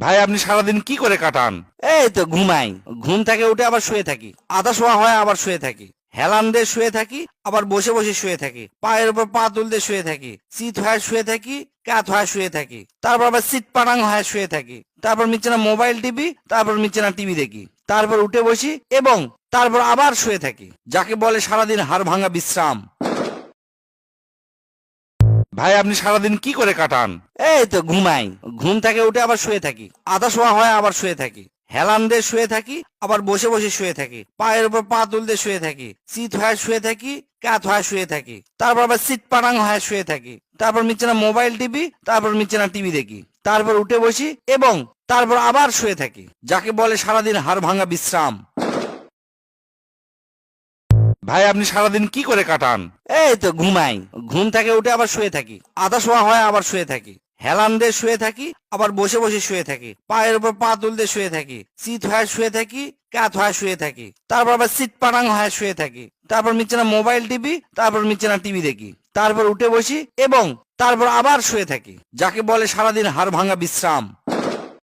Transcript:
ভাই আপনি সারাদিন কি করে কাটান? এই তো ঘুমাই, ঘুম থেকে উঠে আবার শুয়ে থাকি, আধা শোয়া হয় আবার শুয়ে থাকি, হেলান দিয়ে শুয়ে থাকি, আবার বসে বসে শুয়ে থাকি, পায়ের উপর পা তুলতে শুয়ে থাকি, চিত হয়ে শুয়ে থাকি, কাত হয়ে শুয়ে থাকি, তারপর আবার সিট পাটাং হয়ে শুয়ে থাকি, তারপর মিচে মোবাইল টিভি, তারপর মিচে টিভি দেখি, তারপর উঠে বসি এবং তারপর আবার শুয়ে থাকি, যাকে বলে সারাদিন হাড় ভাঙা বিশ্রাম। ভাই আপনি সারাদিন কি করে কাটান? এই তো ঘুমাই, ঘুম থেকে উঠে আবার শুয়ে থাকি, আধা শোয়া হয় আবার শুয়ে থাকি, হেলান দিয়ে শুয়ে থাকি, আবার বসে বসে শুয়ে থাকি, পায়ের উপর পা তুলতে শুয়ে থাকি, চিত হয়ে শুয়ে থাকি, কাত হয়ে শুয়ে থাকি, তারপর আবার সিট পাটাং হয়ে শুয়ে থাকি, তারপর মিচে মোবাইল টিভি, তারপর মিচে টিভি দেখি, তারপর উঠে বসি এবং তারপর আবার শুয়ে থাকি, যাকে বলে সারাদিন হাড় ভাঙা বিশ্রাম। ভাই আপনি সারাদিন কি করে কাটান? এই তো ঘুমাই, ঘুম থেকে উঠে আবার শুয়ে থাকি, আধা শোয়া হয় আবার শুয়ে থাকি, হেলান দিয়ে শুয়ে থাকি, আবার বসে বসে শুয়ে থাকি, পায়ের উপর পা তুলতে শুয়ে থাকি, চিত হয়ে শুয়ে থাকি, কাত হয়ে শুয়ে থাকি, তারপর আবার সিট পাটাং হয়ে শুয়ে থাকি, তারপর মিচে মোবাইল টিভি, তারপর মিচে টিভি দেখি, তারপর উঠে বসি এবং তারপর আবার শুয়ে থাকি, যাকে বলে সারাদিন হাড় ভাঙা বিশ্রাম।